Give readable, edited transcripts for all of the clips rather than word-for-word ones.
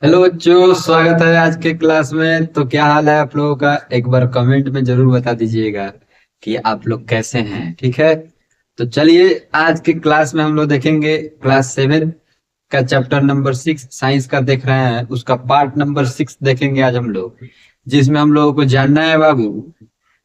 Hello बच्चों, स्वागत है आज के क्लास में। तो क्या हाल है आप लोगों का? एक बार कमेंट में जरूर बता दीजिएगा कि आप लोग कैसे हैं। ठीक है, तो चलिए आज के क्लास में हम लोग देखेंगे क्लास 7 का चैप्टर नंबर 6 साइंस का देख रहे हैं, उसका पार्ट नंबर 6 देखेंगे आज हम लोग, जिसमें हम लोगों को जानना है बाबू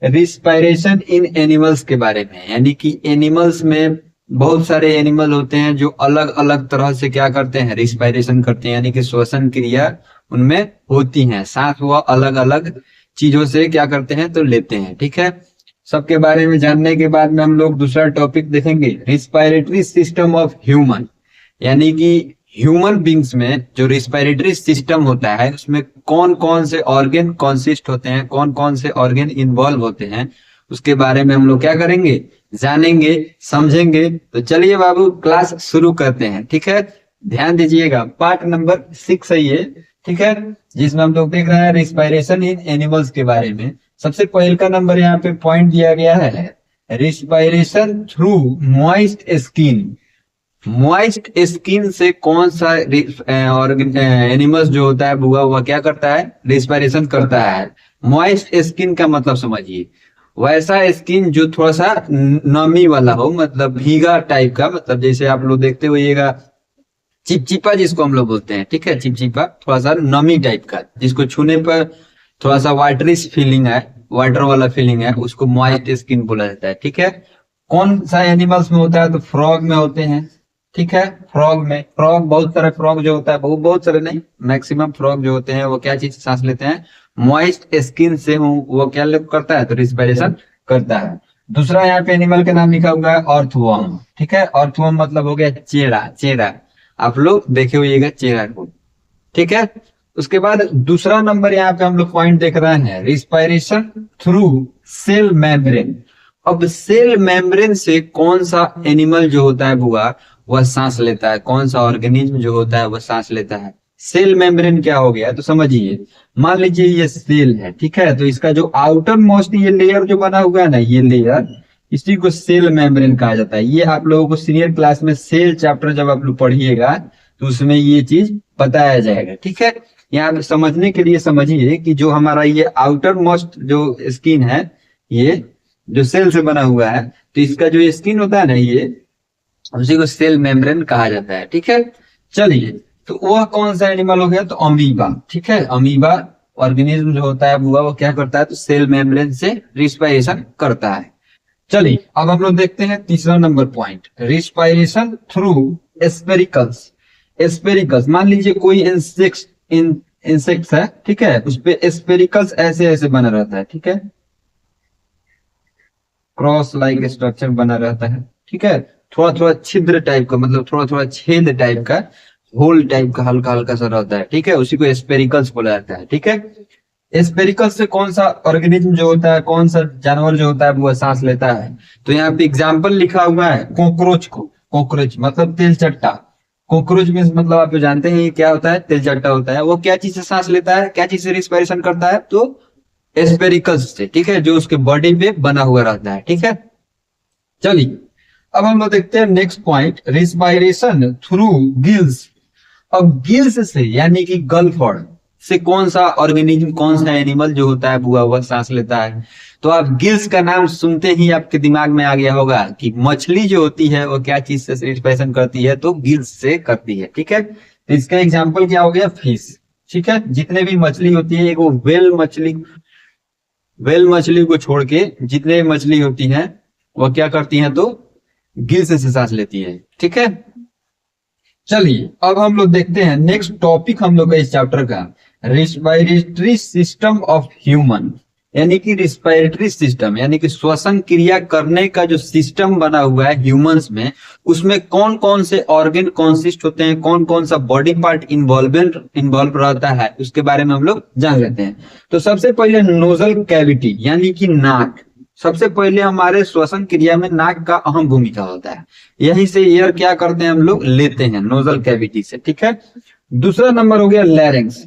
रिस्पायरेशन इन एनिमल्स के बारे में। यानी कि एनिमल्स में बहुत सारे एनिमल होते हैं जो अलग अलग तरह से क्या करते हैं, रिस्पायरेशन करते हैं, यानी कि श्वसन क्रिया उनमें होती है। सांस वो अलग अलग चीजों से क्या करते हैं तो लेते हैं। ठीक है, सबके बारे में जानने के बाद में हम लोग दूसरा टॉपिक देखेंगे, रिस्पायरेटरी सिस्टम ऑफ ह्यूमन। यानी कि ह्यूमन बींग्स में जो रिस्पायरेटरी सिस्टम होता है उसमें कौन कौन से ऑर्गन कॉन्सिस्ट होते हैं, कौन कौन से ऑर्गन इन्वॉल्व होते हैं, उसके बारे में हम लोग क्या करेंगे, जानेंगे, समझेंगे। तो चलिए बाबू क्लास शुरू करते हैं। ठीक है, ध्यान दीजिएगा, पार्ट नंबर 6 है ये। ठीक है, जिसमें हम लोग देख रहे हैं रिस्पायरेशन इन एनिमल्स के बारे में। सबसे पहले का नंबर यहाँ पे पॉइंट दिया गया है, respiration through moist skin. Moist skin से कौन सा और एनिमल्स जो होता है बुआ हुआ क्या करता है, रिस्पायरेशन करता है। मॉइस्ट स्किन का मतलब समझिए, वैसा स्किन जो थोड़ा सा नमी वाला हो, मतलब भीगा टाइप का, मतलब जैसे आप लोग देखते होइएगा चिपचिपा जिसको हम लोग बोलते हैं। ठीक है, चिपचिपा थोड़ा सा नमी टाइप का, जिसको छूने पर थोड़ा सा वाटरिश फीलिंग है, वाटर वाला फीलिंग है, उसको मॉइस्ट स्किन बोला जाता है। ठीक है, कौन सा एनिमल्स में होता है तो फ्रॉग में होते हैं। ठीक है, फ्रॉग में, फ्रॉग बहुत सारे फ्रॉग जो होता है, बहुत सारे नहीं, मैक्सिमम फ्रॉग जो होते हैं वो क्या चीज से सांस लेते हैं, मॉइस्ट स्किन से हूँ वो क्या करता है तो रिस्पायरेशन करता है। दूसरा यहाँ पे एनिमल का नाम लिखा हुआ है अर्थवर्म। ठीक है, अर्थवर्म मतलब हो गया चेरा, चेरा आप लोग देखे होइएगा चेरा को। ठीक है, उसके बाद दूसरा नंबर यहाँ पे हम लोग पॉइंट देख रहे हैं, रिस्पायरेशन थ्रू सेल मेम्ब्रेन। अब सेल मेम्ब्रेन से कौन सा एनिमल जो होता है बुआ वह सांस लेता है, कौन सा ऑर्गेनिज्म जो होता है वह सांस लेता है। सेल मेम्ब्रेन क्या हो गया तो समझिए, मान लीजिए ये सेल है। ठीक है, तो इसका जो आउटर मोस्ट ये लेयर जो बना हुआ है ना, ये लेयर, इसी को सेल मेम्ब्रेन कहा जाता है। ये आप लोगों को सीनियर क्लास में सेल चैप्टर जब आप लोग पढ़िएगा तो उसमें ये चीज बताया जाएगा। ठीक है, यहाँ पे समझने के लिए समझिए कि जो हमारा ये आउटर मोस्ट जो स्किन है, ये जो सेल से बना हुआ है, तो इसका जो स्किन होता है ना, ये उसी को सेल मेम्ब्रेन कहा जाता है। ठीक है, चलिए, तो वह कौन सा एनिमल हो गया तो अमीबा। ठीक है, अमीबा ऑर्गेनिज्म जो होता है बुआ वो क्या करता है तो सेल मेम्ब्रेन से रिस्पायरेशन करता है। चलिए अब हम लोग देखते हैं तीसरा नंबर पॉइंट, रिस्पायरेशन थ्रू एस्पेरिकल्स। एस्पेरिकल्स, मान लीजिए कोई इंसेक्ट्स है। ठीक है, उस पे एस्पेरिकल्स ऐसे ऐसे बना रहता है। ठीक है, क्रॉस लाइक स्ट्रक्चर बना रहता है। ठीक है, थोड़ा थोड़ा छिद्र टाइप का, मतलब थोड़ा थोड़ा छेद टाइप का, होल टाइप का हल्का हल्का सा रहता है। ठीक है, उसी को एस्पेरिकल्स बोला जाता है। ठीक है, एस्पेरिकल्स से कौन सा ऑर्गेनिज्म जो होता है, कौन सा जानवर जो होता है वो सांस लेता है, तो यहाँ पे एग्जाम्पल लिखा हुआ है कॉकरोच को। कॉकरोच मतलब तेलचट्टा। कॉकरोच में मतलब आप जो जानते हैं ये क्या होता है, तेलचट्टा होता है। वो क्या चीज से सांस लेता है, क्या चीज से रिस्पायरेशन करता है तो एस्पेरिकल्स से। ठीक है, जो उसके बॉडी पे बना हुआ रहता है। ठीक है, चलिए अब हम लोग देखते हैं next point, respiration through gills. अब गिल्स से यानी कि गलफड़ से कौन सा ऑर्गेनिज्म, कौन सा एनिमल जो होता है बुआ वह सांस लेता है। तो आप गिल्स का नाम सुनते ही आपके दिमाग में आ गया होगा कि मछली जो होती है वो क्या चीज से रिस्पायरेशन करती है तो गिल्स से करती है। ठीक है, तो इसका एग्जाम्पल क्या हो गया, फिश। ठीक है, जितने भी मछली होती है, एक वो वेल मछली, वेल मछली को छोड़ के जितने भी मछली होती हैं वह क्या करती हैं तो गिल्स से सांस लेती है। ठीक है, चलिए अब हम लोग देखते हैं नेक्स्ट टॉपिक हम लोग का इस चैप्टर का, रिस्पायरेटरी सिस्टम ऑफ ह्यूमन। यानी कि रिस्पायरेटरी सिस्टम यानी कि श्वसन क्रिया करने का जो सिस्टम बना हुआ है ह्यूमंस में, उसमें कौन कौन से ऑर्गन कॉन्सिस्ट होते हैं, कौन कौन सा बॉडी पार्ट इन्वॉल्व रहता है, उसके बारे में हम लोग जान लेते हैं। तो सबसे पहले नोजल कैविटी यानी कि नाक। सबसे पहले हमारे श्वसन क्रिया में नाक का अहम भूमिका होता है, यहीं से एयर क्या करते हैं हम लोग लेते हैं नोजल कैविटी से। ठीक है, दूसरा नंबर हो गया लैरिंग्स।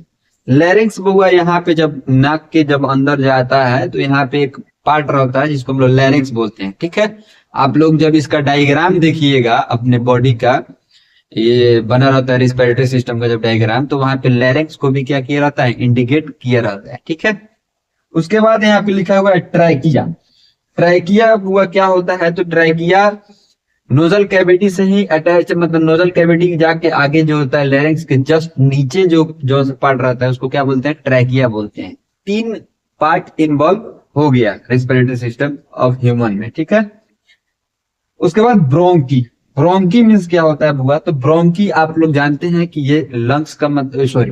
लैरिंग्स हुआ यहाँ पे जब नाक के जब अंदर जाता है तो यहाँ पे एक पार्ट रहता है जिसको हम लोग लैरिंग्स बोलते हैं। ठीक है, आप लोग जब इसका डायग्राम देखिएगा अपने बॉडी का, ये बना रहता है रिस्पिरेटरी सिस्टम का जब डायग्राम, तो वहां पे लैरिंक्स को भी क्या किया रहता है, इंडिकेट किया रहता है। ठीक है, उसके बाद यहाँ पे लिखा हुआ है ट्रैकिया। ट्रैकिया हुआ क्या होता है, तो ट्रैकिया नोजल कैविटी से ही अटैच, मतलब नोजल कैविटी जाके आगे जो होता है लैरिंक्स के जस्ट नीचे जो जो पार्ट रहता है उसको क्या बोलते हैं, ट्रैकिया बोलते हैं। 3 पार्ट इन्वॉल्व हो गया रेस्पिरेटरी सिस्टम ऑफ ह्यूमन में। ठीक है, उसके बाद ब्रोंकी। ब्रोंकी मीन्स क्या होता है बुआ, तो ब्रोंकी आप लोग जानते हैं कि ये लंग्स का मतलब, सॉरी,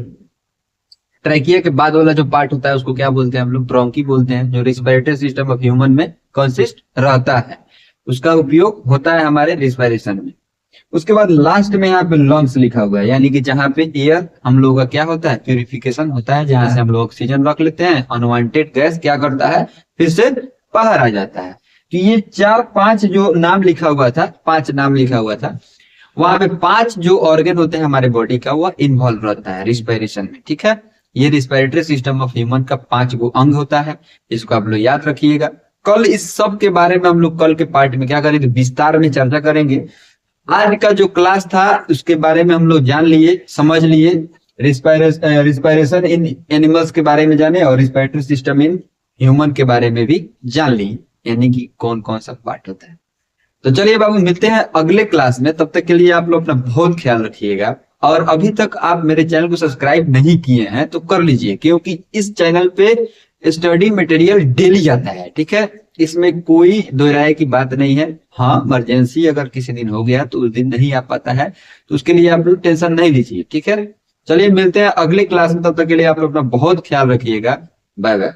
ट्रैकिया के बाद वाला जो पार्ट होता है उसको क्या बोलते हैं हम लोग, ब्रोंकी बोलते हैं, जो रिस्पिरेटरी सिस्टम ऑफ ह्यूमन में कंसिस्ट रहता है। उसका उपयोग होता है हमारे रिस्पिरेशन में। उसके बाद लास्ट में यहाँ पे लंग्स लिखा हुआ है, यानी कि जहाँ पे एयर हम लोगों का क्या होता है, प्यूरिफिकेशन होता है, जहां से हम लोग ऑक्सीजन रख लेते हैं, अनवांटेड गैस क्या करता है फिर से बाहर आ जाता है। तो ये 4-5 जो नाम लिखा हुआ था, 5 नाम लिखा हुआ था, वहां पे 5 जो ऑर्गन होते हैं हमारे बॉडी का वो इन्वॉल्व रहता है रिस्पिरेशन में। ठीक है, ये रिस्पिरेटरी सिस्टम ऑफ ह्यूमन का 5 गो अंग होता है, इसको आप लोग याद रखिएगा। कल इस सब के बारे में हम लोग कल के पार्ट में क्या करेंगे, विस्तार में चर्चा करेंगे। आज का जो क्लास था उसके बारे में हम लोग जान लिए, समझ लिए, रिस्पिरेशन इन एनिमल्स के बारे में जाने और रिस्पिरेटरी सिस्टम इन ह्यूमन के बारे में भी जान लिए, यानी कि कौन कौन सा पार्ट होता है। तो चलिए बाबू, मिलते हैं अगले क्लास में, तब तक के लिए आप लोग अपना बहुत ख्याल रखिएगा। और अभी तक आप मेरे चैनल को सब्सक्राइब नहीं किए हैं तो कर लीजिए, क्योंकि इस चैनल पे स्टडी मटेरियल डेली जाता है। ठीक है, इसमें कोई दो राय की बात नहीं है। हाँ, इमरजेंसी अगर किसी दिन हो गया तो उस दिन नहीं आ पाता है, तो उसके लिए आप लोग टेंशन नहीं लीजिए। ठीक है, चलिए मिलते हैं अगले क्लास में, तब तक के लिए आप लोग अपना बहुत ख्याल रखिएगा। Bye bye.